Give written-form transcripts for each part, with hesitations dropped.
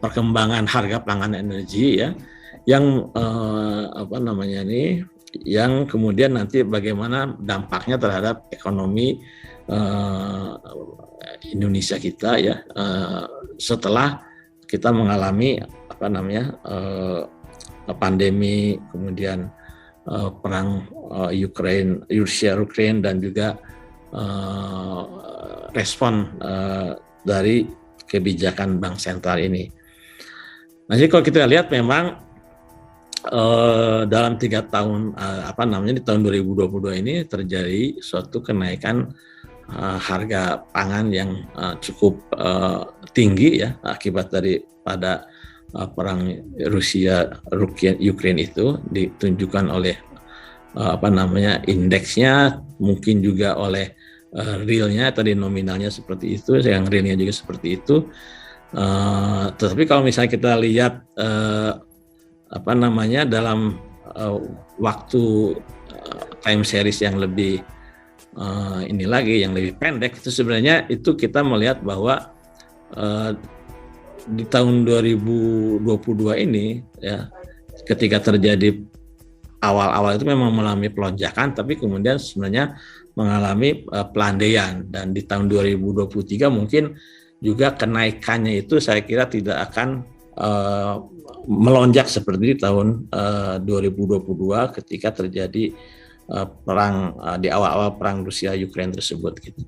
perkembangan harga pangan energi ya, yang yang kemudian nanti bagaimana dampaknya terhadap ekonomi Indonesia kita ya, setelah kita mengalami pandemi, kemudian perang Rusia Ukraine dan juga respon dari kebijakan bank sentral ini. Nah, jadi kalau kita lihat memang dalam 3 tahun di tahun 2022 ini terjadi suatu kenaikan harga pangan yang cukup tinggi ya, akibat daripada perang Rusia Ukraine itu, ditunjukkan oleh indeksnya, mungkin juga oleh realnya atau nominalnya seperti itu, yang realnya juga seperti itu. Tetapi kalau misalnya kita lihat dalam waktu time series yang lebih yang lebih pendek, itu sebenarnya itu kita melihat bahwa di tahun 2022 ini ya, ketika terjadi awal-awal itu memang mengalami pelonjakan, tapi kemudian sebenarnya mengalami pelandaian, dan di tahun 2023 mungkin juga kenaikannya itu saya kira tidak akan melonjak seperti di tahun 2022 ketika terjadi perang di awal-awal perang Rusia Ukraine tersebut gitu.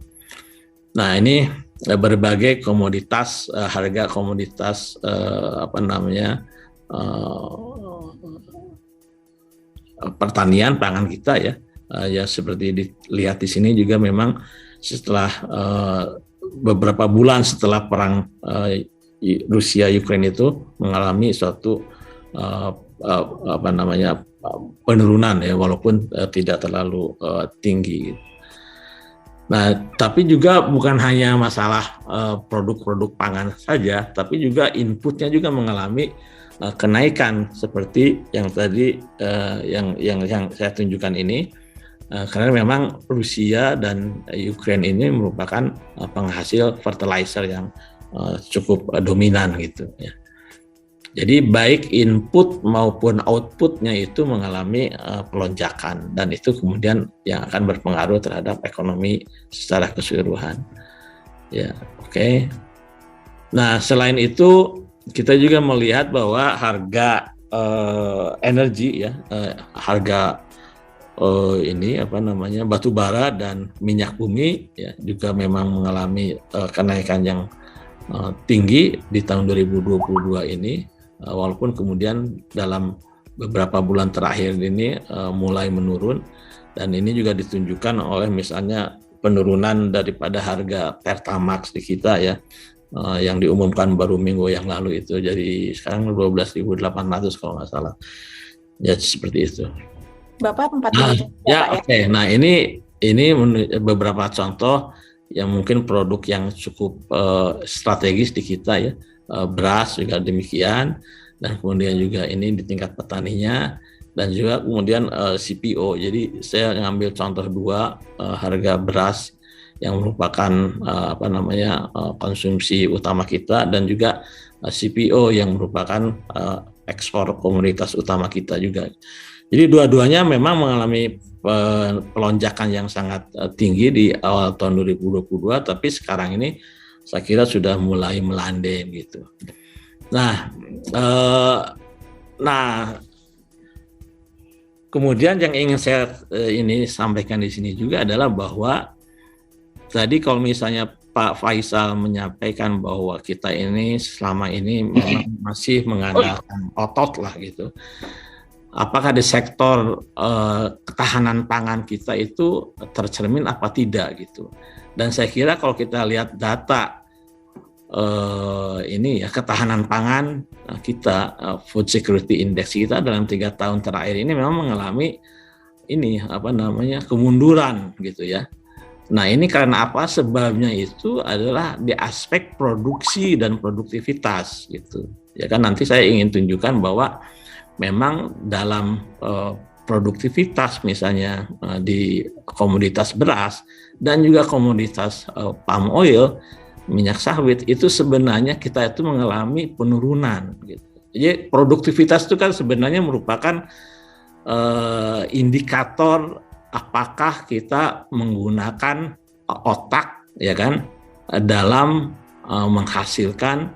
Nah, ini berbagai komoditas, harga komoditas pertanian pangan kita ya, ya seperti dilihat di sini juga memang setelah beberapa bulan setelah perang Rusia Ukraine itu mengalami suatu penurunan ya, walaupun tidak terlalu tinggi. Nah, tapi juga bukan hanya masalah produk-produk pangan saja, tapi juga inputnya juga mengalami kenaikan seperti yang tadi yang saya tunjukkan ini, karena memang Rusia dan Ukraine ini merupakan penghasil fertilizer yang cukup dominan gitu ya. Jadi baik input maupun outputnya itu mengalami pelonjakan, dan itu kemudian yang akan berpengaruh terhadap ekonomi secara keseluruhan. Ya, oke. Nah, selain itu kita juga melihat bahwa harga energi ya, harga batu bara dan minyak bumi ya juga memang mengalami kenaikan yang tinggi di tahun 2022 ini. Walaupun kemudian dalam beberapa bulan terakhir ini mulai menurun, dan ini juga ditunjukkan oleh misalnya penurunan daripada harga Pertamax di kita ya, yang diumumkan baru minggu yang lalu itu, jadi sekarang 12.800 kalau nggak salah ya, seperti itu. Bapak 4.000 ya, oke. Nah, ini beberapa contoh yang mungkin produk yang cukup strategis di kita ya. Beras juga demikian, dan kemudian juga ini di tingkat petaninya, dan juga kemudian CPO. Jadi saya ngambil contoh 2 harga beras yang merupakan konsumsi utama kita, dan juga CPO yang merupakan ekspor komoditas utama kita juga. Jadi dua-duanya memang mengalami pelonjakan yang sangat tinggi di awal tahun 2022, tapi sekarang ini saya kira sudah mulai melandai gitu. Nah, kemudian yang ingin saya sampaikan di sini juga adalah bahwa tadi kalau misalnya Pak Faisal menyampaikan bahwa kita ini selama ini memang masih mengandalkan otot lah gitu. Apakah di sektor ketahanan pangan kita itu tercermin apa tidak gitu. Dan saya kira kalau kita lihat data ketahanan pangan kita, Food Security Index kita dalam 3 tahun terakhir ini memang mengalami kemunduran gitu ya. Nah, ini karena apa? Sebabnya itu adalah di aspek produksi dan produktivitas gitu. Ya kan, nanti saya ingin tunjukkan bahwa memang dalam produktivitas misalnya di komoditas beras dan juga komoditas palm oil, minyak sawit itu sebenarnya kita itu mengalami penurunan gitu. Jadi produktivitas itu kan sebenarnya merupakan indikator apakah kita menggunakan otak ya kan dalam menghasilkan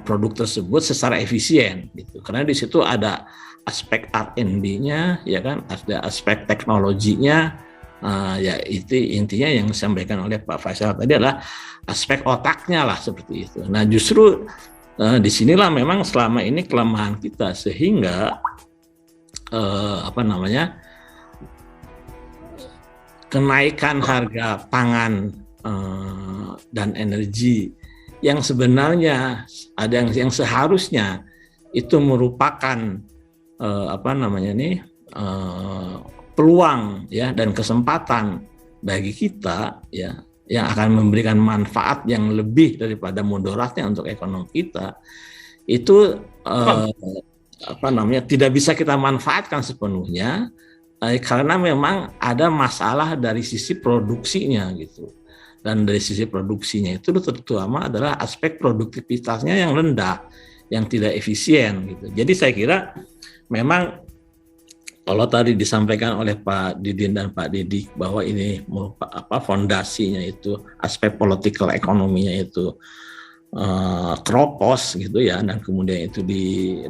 produk tersebut secara efisien gitu. Karena di situ ada aspek R&D-nya ya kan, ada aspek teknologinya. Ya itu intinya yang disampaikan oleh Pak Faisal tadi adalah aspek otaknya lah seperti itu. Nah justru disinilah memang selama ini kelemahan kita sehingga kenaikan harga pangan dan energi yang sebenarnya ada yang seharusnya itu merupakan peluang ya dan kesempatan bagi kita ya yang akan memberikan manfaat yang lebih daripada mudaratnya untuk ekonomi kita itu tidak bisa kita manfaatkan sepenuhnya karena memang ada masalah dari sisi produksinya gitu. Dan dari sisi produksinya itu terutama adalah aspek produktivitasnya yang rendah, yang tidak efisien gitu. Jadi saya kira memang kalau tadi disampaikan oleh Pak Didin dan Pak Didik bahwa ini fondasinya itu aspek political ekonominya itu keropos gitu ya, dan kemudian itu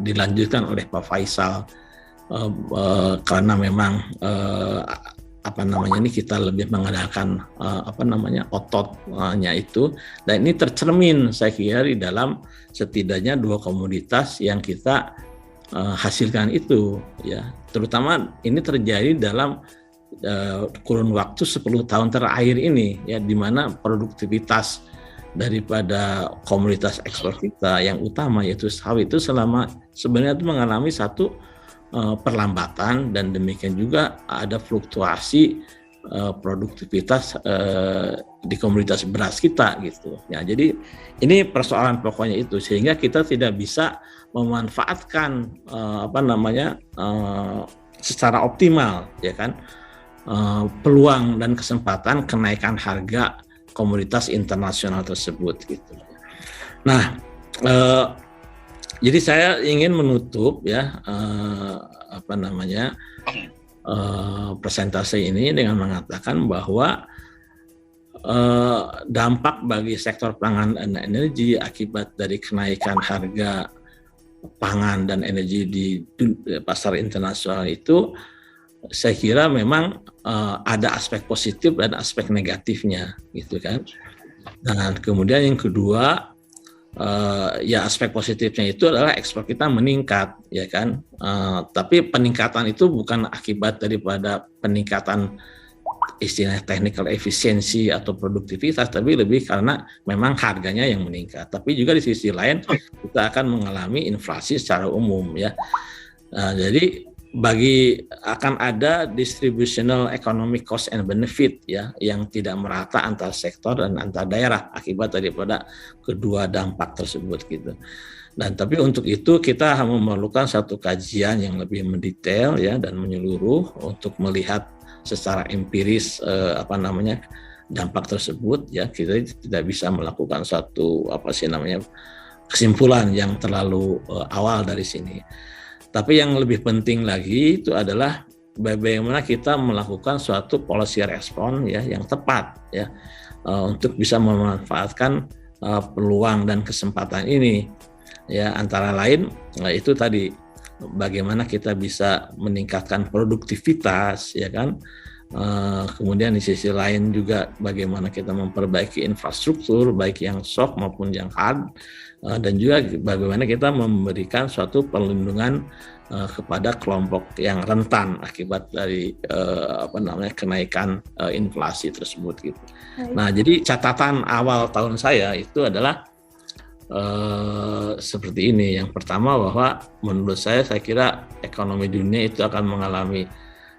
dilanjutkan oleh Pak Faisal karena memang kita lebih mengandalkan ototnya itu, dan ini tercermin saya kira di dalam setidaknya dua komoditas yang kita hasilkan itu ya, terutama ini terjadi dalam kurun waktu 10 tahun terakhir ini ya, di mana produktivitas daripada komoditas ekspor kita yang utama yaitu sawit itu sebenarnya itu mengalami satu perlambatan, dan demikian juga ada fluktuasi produktivitas di komoditas beras kita gitu ya. Jadi ini persoalan pokoknya itu, sehingga kita tidak bisa memanfaatkan secara optimal ya kan peluang dan kesempatan kenaikan harga komoditas internasional tersebut gitu. Nah, jadi saya ingin menutup ya presentasi ini dengan mengatakan bahwa dampak bagi sektor pangan dan energi akibat dari kenaikan harga pangan dan energi di pasar internasional itu saya kira memang ada aspek positif dan aspek negatifnya gitu kan. Dan kemudian yang kedua ya aspek positifnya itu adalah ekspor kita meningkat ya kan. Tapi peningkatan itu bukan akibat daripada peningkatan istilah technical efisiensi atau produktivitas, tapi lebih karena memang harganya yang meningkat. Tapi juga di sisi lain kita akan mengalami inflasi secara umum ya. Jadi akan ada distributional economic cost and benefit ya, yang tidak merata antar sektor dan antar daerah akibat daripada kedua dampak tersebut gitu. Dan tapi untuk itu kita memerlukan satu kajian yang lebih mendetail ya dan menyeluruh untuk melihat secara empiris dampak tersebut ya. Kita tidak bisa melakukan satu kesimpulan yang terlalu awal dari sini. Tapi yang lebih penting lagi itu adalah bagaimana kita melakukan suatu policy response ya yang tepat ya untuk bisa memanfaatkan peluang dan kesempatan ini ya, antara lain itu tadi bagaimana kita bisa meningkatkan produktivitas ya kan, kemudian di sisi lain juga bagaimana kita memperbaiki infrastruktur baik yang soft maupun yang hard, dan juga bagaimana kita memberikan suatu perlindungan kepada kelompok yang rentan akibat dari kenaikan inflasi tersebut gitu. Nah, jadi catatan awal tahun saya itu adalah seperti ini. Yang pertama bahwa menurut saya kira ekonomi dunia itu akan mengalami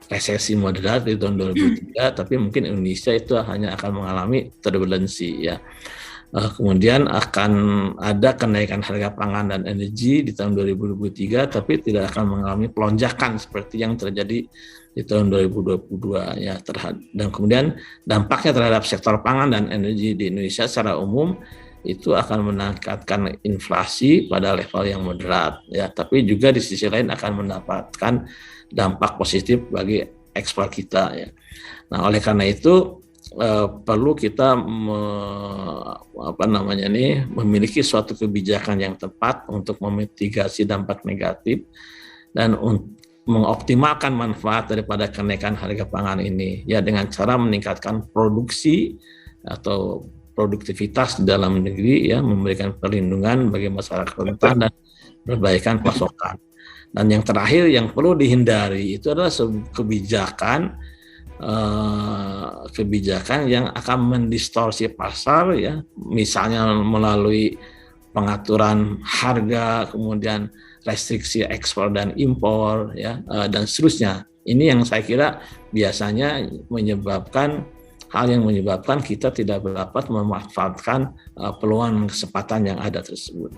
resesi moderat di tahun 2003, tapi mungkin Indonesia itu hanya akan mengalami turbulensi ya. Kemudian akan ada kenaikan harga pangan dan energi di tahun 2023, tapi tidak akan mengalami pelonjakan seperti yang terjadi di tahun 2022 ya. Dan kemudian dampaknya terhadap sektor pangan dan energi di Indonesia secara umum itu akan meningkatkan inflasi pada level yang moderat ya, tapi juga di sisi lain akan mendapatkan dampak positif bagi ekspor kita ya. Nah, oleh karena itu perlu kita memiliki suatu kebijakan yang tepat untuk memitigasi dampak negatif dan mengoptimalkan manfaat daripada kenaikan harga pangan ini ya, dengan cara meningkatkan produksi atau produktivitas di dalam negeri ya, memberikan perlindungan bagi masyarakat rentan dan perbaikan pasokan. Dan yang terakhir yang perlu dihindari itu adalah kebijakan yang akan mendistorsi pasar ya, misalnya melalui pengaturan harga, kemudian restriksi ekspor dan impor ya, dan seterusnya. Ini yang saya kira biasanya menyebabkan kita tidak dapat memanfaatkan peluang kesempatan yang ada tersebut.